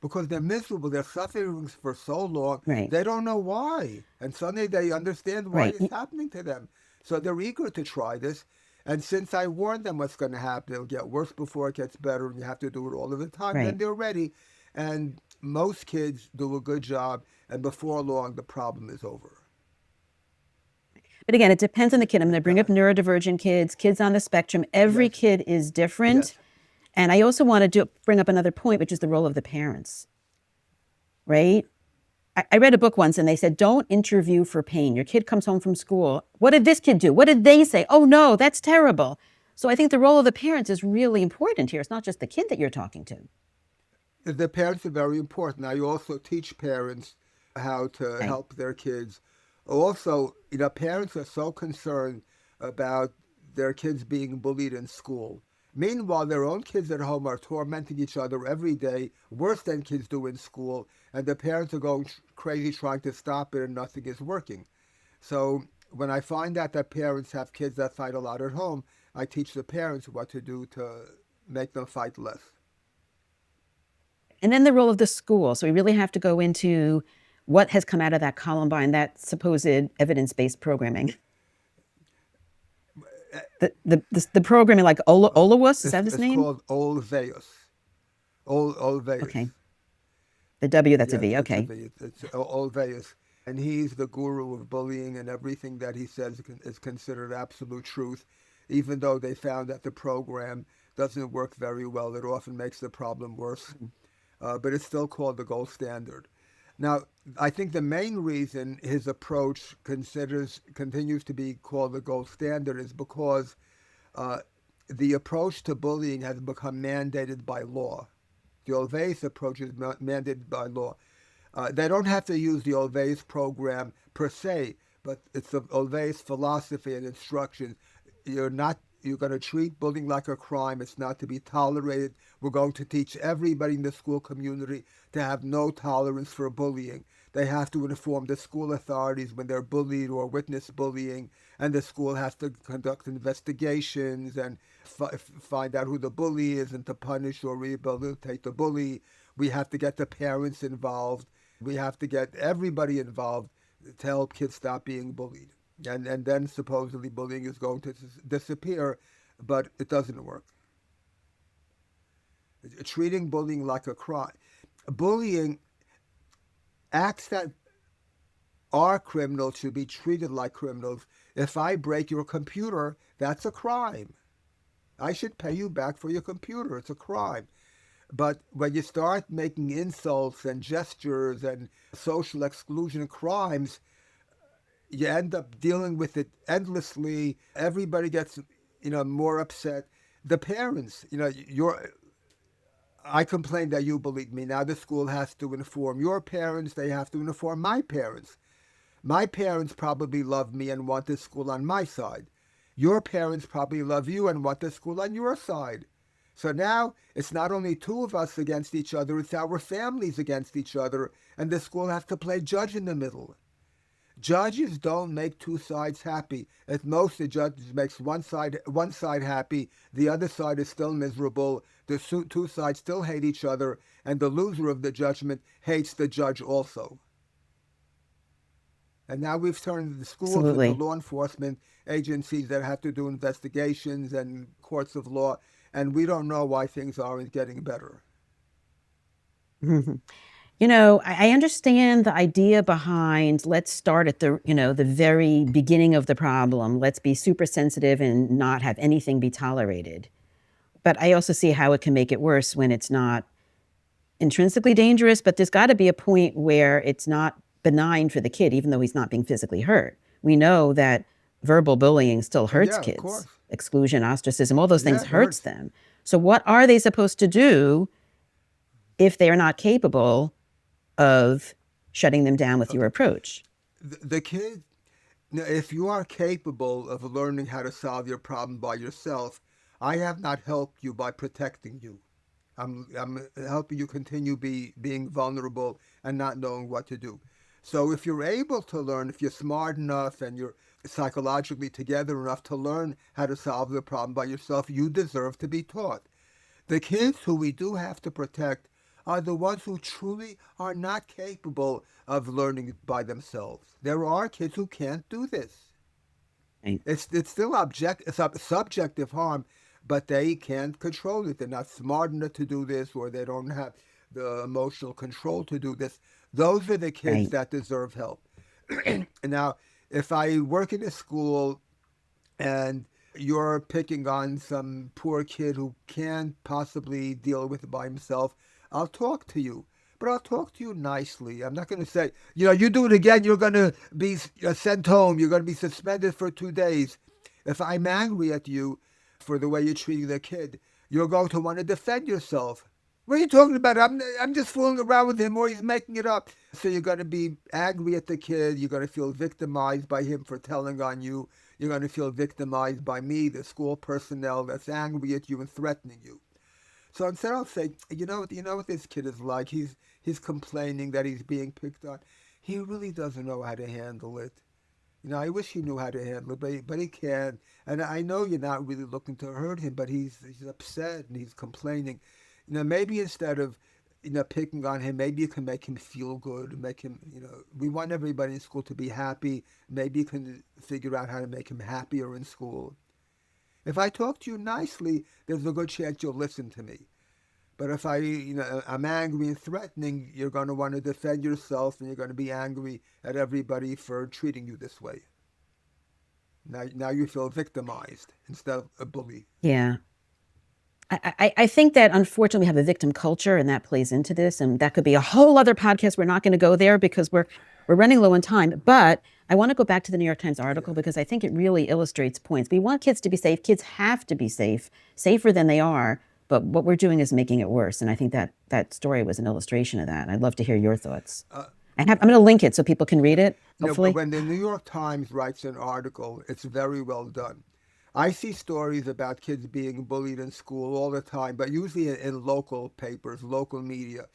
because they're miserable. They're suffering for so long. Right. They don't know why, and suddenly they understand why Right. it's happening to them. So they're eager to try this. And since I warned them what's going to happen, it'll get worse before it gets better, and you have to do it all of the time. Then Right. they're ready. And most kids do a good job, and before long, the problem is over. But again, it depends on the kid. I'm going to bring up neurodivergent kids, kids on the spectrum. Every Yes, kid is different. yes. And I also want to bring up another point, which is the role of the parents, right? I read a book once and they said, don't interview for pain. Your kid comes home from school. What did this kid do? What did they say? Oh, no, that's terrible. So I think the role of the parents is really important here. It's not just the kid that you're talking to. The parents are very important. I also teach parents how to Right. help their kids. Also, parents are so concerned about their kids being bullied in school. Meanwhile, their own kids at home are tormenting each other every day, worse than kids do in school, and the parents are going crazy trying to stop it, and nothing is working. So when I find out that parents have kids that fight a lot at home, I teach the parents what to do to make them fight less. And then the role of the school. So we really have to go into what has come out of that Columbine, that supposed evidence-based programming. The programming like Olawus, is that his It's name? called Olveus. Olveus. Okay. The W, that's a Yeah, V. it's a Okay. V. It's Olveus. And he's the guru of bullying, and everything that he says is considered absolute truth, even though they found that the program doesn't work very well. It often makes the problem worse. But it's still called the gold standard. Now, I think the main reason his approach continues to be called the gold standard is because uh, the approach to bullying has become mandated by law. The Olvais approach is mandated by law. They don't have to use the Olvais program per se, but it's the Olvais philosophy and instruction. You're going to treat bullying like a crime. It's not to be tolerated. We're going to teach everybody in the school community to have no tolerance for bullying. They have to inform the school authorities when they're bullied or witness bullying, and the school has to conduct investigations and find out who the bully is and to punish or rehabilitate the bully. We have to get the parents involved. We have to get everybody involved to help kids stop being bullied. And then supposedly bullying is going to disappear, but it doesn't work. Treating bullying like a crime. Bullying, acts that are criminals should be treated like criminals. If I break your computer, that's a crime. I should pay you back for your computer. It's a crime. But when you start making insults and gestures and social exclusion crimes, you end up dealing with it endlessly. Everybody gets, more upset. The parents, I complained that you bullied me. Now the school has to inform your parents. They have to inform my parents. My parents probably love me and want the school on my side. Your parents probably love you and want the school on your side. So now it's not only two of us against each other, it's our families against each other, and the school has to play judge in the middle. Judges don't make two sides happy. At most, the judge makes one side happy, the other side is still miserable. The two sides still hate each other, and the loser of the judgment hates the judge also. And now we've turned the schools into Absolutely. law enforcement agencies that have to do investigations and courts of law, and we don't know why things aren't getting better. I understand the idea behind let's start at the very beginning of the problem. Let's be super sensitive and not have anything be tolerated. But I also see how it can make it worse when it's not intrinsically dangerous, but there's got to be a point where it's not benign for the kid, even though he's not being physically hurt. We know that verbal bullying still Oh hurts yeah, of kids. course. Exclusion, ostracism, all those Yeah, things it hurts hurts. them. So what are they supposed to do if they are not capable of shutting them down with your approach? The kid, now, if you are capable of learning how to solve your problem by yourself, I have not helped you by protecting you. I'm helping you continue being vulnerable and not knowing what to do. So if you're able to learn, if you're smart enough and you're psychologically together enough to learn how to solve the problem by yourself, you deserve to be taught. The kids who we do have to protect are the ones who truly are not capable of learning by themselves. There are kids who can't do this. Right. It's still subjective harm, but they can't control it. They're not smart enough to do this, or they don't have the emotional control to do this. Those are the kids Right. that deserve help. Now, if I work in a school and you're picking on some poor kid who can't possibly deal with it by himself, I'll talk to you. But I'll talk to you nicely. I'm not going to say, you do it again, you're going to be sent home. You're going to be suspended for 2 days. If I'm angry at you for the way you're treating the kid, you're going to want to defend yourself. What are you talking about? I'm just fooling around with him, or he's making it up. So you're going to be angry at the kid. You're going to feel victimized by him for telling on you. You're going to feel victimized by me, the school personnel that's angry at you and threatening you. So instead, I'll say, you know what this kid is like. He's complaining that he's being picked on. He really doesn't know how to handle it. I wish he knew how to handle it, but he can't. And I know you're not really looking to hurt him, but he's upset and he's complaining. Maybe instead of picking on him, maybe you can make him feel good, make him. We want everybody in school to be happy. Maybe you can figure out how to make him happier in school. If I talk to you nicely, there's a good chance you'll listen to me. But if I'm angry and threatening, you're going to want to defend yourself, and you're going to be angry at everybody for treating you this way. Now you feel victimized instead of a bully. Yeah. I think that unfortunately we have a victim culture, and that plays into this, and that could be a whole other podcast. We're not going to go there because we're running low on time. But I want to go back to the New York Times article because I think it really illustrates points. We want kids to be safe. Kids have to be safe, safer than they are. But what we're doing is making it worse. And I think that that story was an illustration of that. And I'd love to hear your thoughts. I'm going to link it so people can read it, hopefully. When the New York Times writes an article, it's very well done. I see stories about kids being bullied in school all the time, but usually in local papers, local media.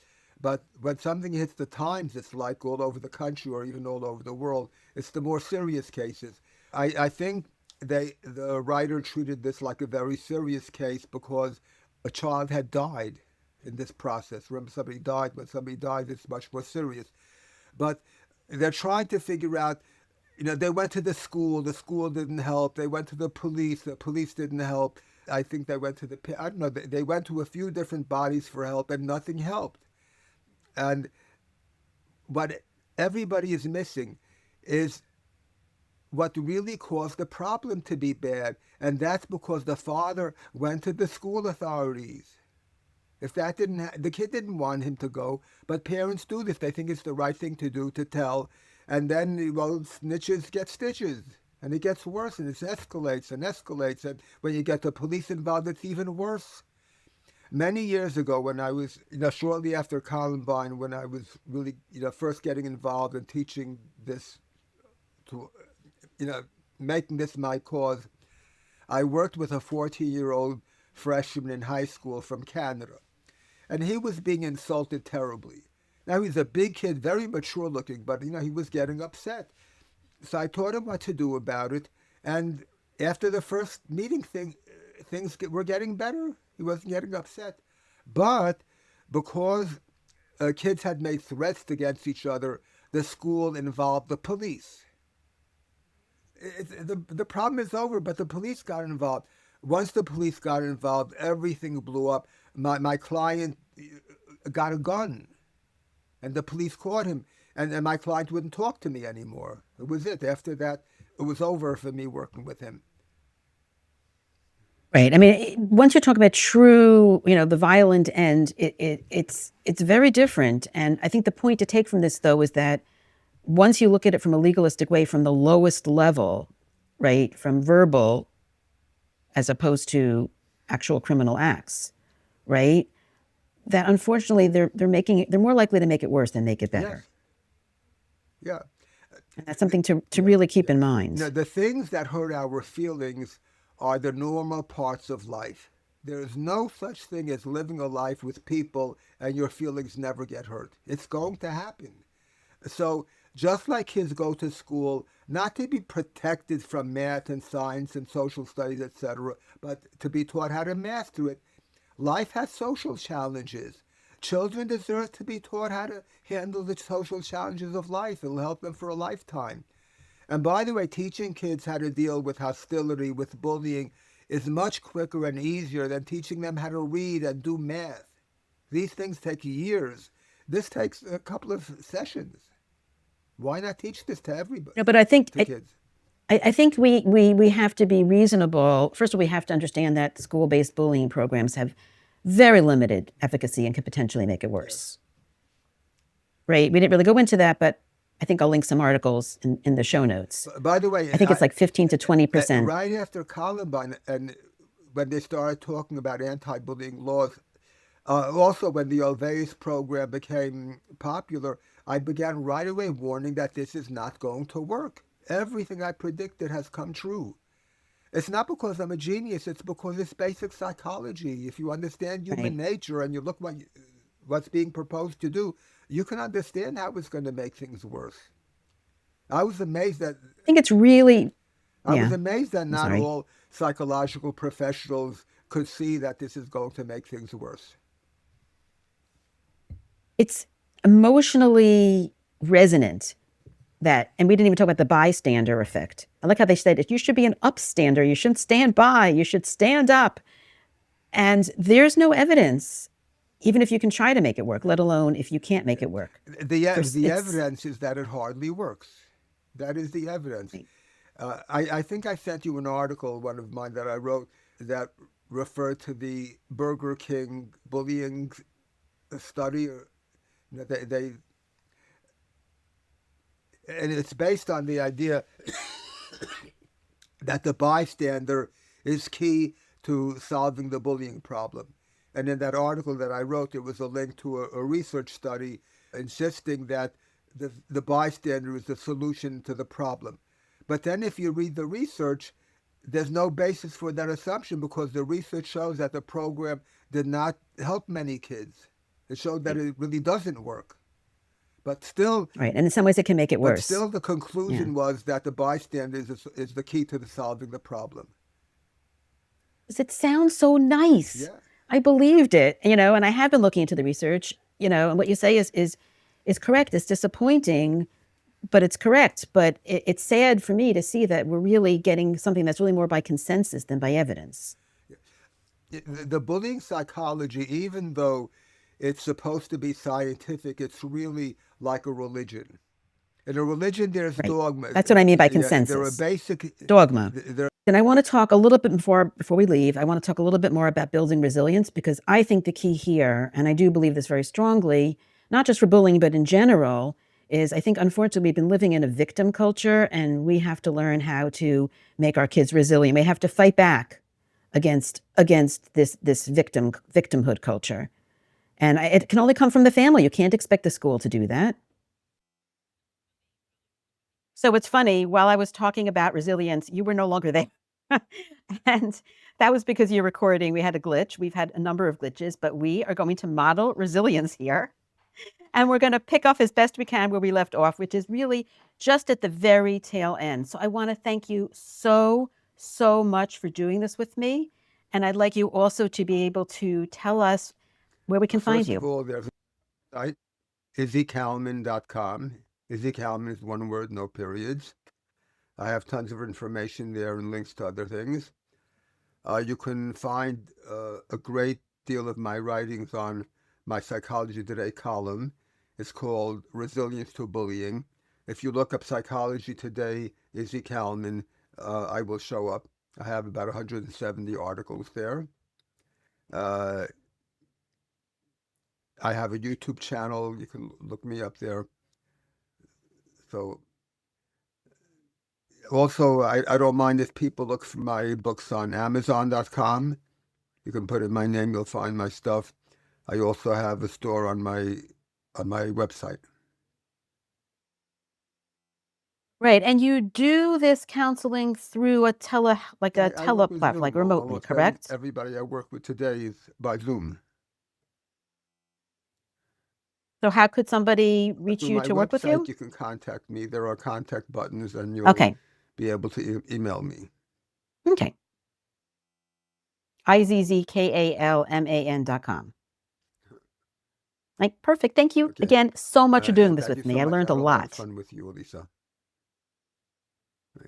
But when something hits the Times, it's like all over the country or even all over the world. It's the more serious cases. I think the writer treated this like a very serious case because a child had died in this process. Remember, somebody died. When somebody dies, it's much more serious. But they're trying to figure out, they went to the school didn't help. They went to the police didn't help. I think they went to I don't know, they went to a few different bodies for help and nothing helped. And what everybody is missing is what really caused the problem to be bad. And that's because the father went to the school authorities. If that the kid didn't want him to go, but parents do this. They think it's the right thing to do, to tell. And then, well, snitches get stitches. And it gets worse, and it escalates and escalates. And when you get the police involved, it's even worse. Many years ago, when I was, shortly after Columbine, when I was really, first getting involved in teaching this, to, making this my cause, I worked with a 14-year-old freshman in high school from Canada. And he was being insulted terribly. Now, he's a big kid, very mature looking, but, he was getting upset. So I taught him what to do about it. And after the first meeting, things were getting better. He wasn't getting upset. But because kids had made threats against each other, the school involved the police. The problem is over, but the police got involved. Once the police got involved, everything blew up. My client got a gun, and the police caught him, and my client wouldn't talk to me anymore. It was it. After that, it was over for me working with him. Right. I mean, once you talk about true, the violent end, it's very different. And I think the point to take from this, though, is that once you look at it from a legalistic way, from the lowest level, right, from verbal, as opposed to actual criminal acts, right, that unfortunately they're more likely to make it worse than make it better. Yes. Yeah. And that's something to really keep in mind. The things that hurt our feelings are the normal parts of life. There is no such thing as living a life with people and your feelings never get hurt. It's going to happen. So just like kids go to school, not to be protected from math and science and social studies, etc., but to be taught how to master it, life has social challenges. Children deserve to be taught how to handle the social challenges of life. It'll help them for a lifetime. And by the way, teaching kids how to deal with hostility, with bullying, is much quicker and easier than teaching them how to read and do math. These things take years. This takes a couple of sessions. Why not teach this to everybody? No, but I think kids? I think we have to be reasonable. First of all, we have to understand that school-based bullying programs have very limited efficacy and could potentially make it worse. Right? We didn't really go into that, but I think I'll link some articles in the show notes. By the way, I think it's like 15 to 20%. Right after Columbine, and when they started talking about anti-bullying laws, also when the Alveus program became popular, I began right away warning that this is not going to work. Everything I predicted has come true. It's not because I'm a genius, it's because it's basic psychology. If you understand human nature and you look what's being proposed to do, you can understand how it's going to make things worse. I was amazed that... I think it's really... I was amazed that not all psychological professionals could see that this is going to make things worse. It's emotionally resonant that, and we didn't even talk about the bystander effect. I like how they said, you should be an upstander. You shouldn't stand by. You should stand up. And there's no evidence, even if you can try to make it work, let alone if you can't make it work. The evidence is that it hardly works. That is the evidence. Right. I think I sent you an article, one of mine that I wrote, that refer to the Burger King bullying study. They and it's based on the idea that the bystander is key to solving the bullying problem. And in that article that I wrote, there was a link to a research study insisting that the bystander is the solution to the problem. But then if you read the research, there's no basis for that assumption because the research shows that the program did not help many kids. It showed that it really doesn't work. But still, Right. And in some ways it can make it but worse. still the conclusion was that the bystander is the key to solving the problem. It sounds so nice. Yeah. I believed it, and I have been looking into the research, and what you say is correct. It's disappointing, but it's correct. But it's sad for me to see that we're really getting something that's really more by consensus than by evidence. The bullying psychology, even though it's supposed to be scientific, it's really like a religion. In a religion, there's Right. dogma. That's what I mean by consensus. There are basic dogma. And I want to talk a little bit before we leave. I want to talk a little bit more about building resilience, because I think the key here, and I do believe this very strongly, not just for bullying, but in general, is I think unfortunately we've been living in a victim culture, and we have to learn how to make our kids resilient. We have to fight back against this victimhood culture. And it can only come from the family. You can't expect the school to do that. So it's funny, while I was talking about resilience, you were no longer there. And that was because you're recording. We had a glitch. We've had a number of glitches, but we are going to model resilience here. And we're going to pick up as best we can where we left off, which is really just at the very tail end. So I want to thank you so much for doing this with me. And I'd like you also to be able to tell us where we can find you. First of all, there's a site, izzykalman.com. Izzy Kalman is one word, no periods. I have tons of information there and links to other things. You can find a great deal of my writings on my Psychology Today column. It's called Resilience to Bullying. If you look up Psychology Today, Izzy Kalman, I will show up. I have about 170 articles there. I have a YouTube channel. You can look me up there. So also, I don't mind if people look for my books on Amazon.com. You can put in my name, you'll find my stuff. I also have a store on my website. Right, and you do this counseling through a teleplatform, like remotely, correct? Everybody I work with today is by Zoom. So how could somebody reach you to work with you? You can contact me. There are contact buttons, and you'll be able to email me. Okay. IZZKALMAN.com. Like, perfect. Thank you again so much for doing this with me. I learned a lot. Fun with you, Lisa.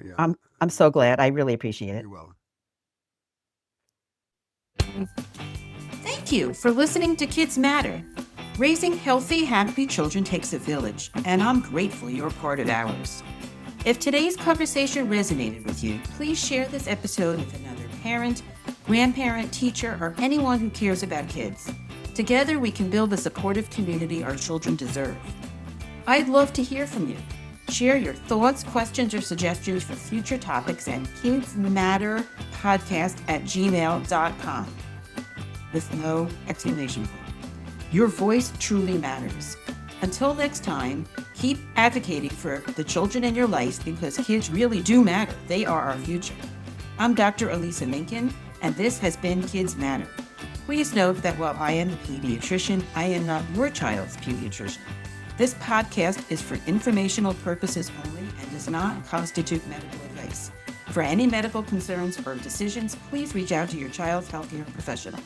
Yeah. I'm so glad. I really appreciate it. You're welcome. Thank you for listening to Kids Matter. Raising healthy, happy children takes a village, and I'm grateful you're part of ours. If today's conversation resonated with you, please share this episode with another parent, grandparent, teacher, or anyone who cares about kids. Together, we can build the supportive community our children deserve. I'd love to hear from you. Share your thoughts, questions, or suggestions for future topics at kidsmatterpodcast@gmail.com with no exclamation point. Your voice truly matters. Until next time, keep advocating for the children in your life, because kids really do matter. They are our future. I'm Dr. Elisa Minkin, and this has been Kids Matter. Please note that while I am a pediatrician, I am not your child's pediatrician. This podcast is for informational purposes only and does not constitute medical advice. For any medical concerns or decisions, please reach out to your child's healthcare professional.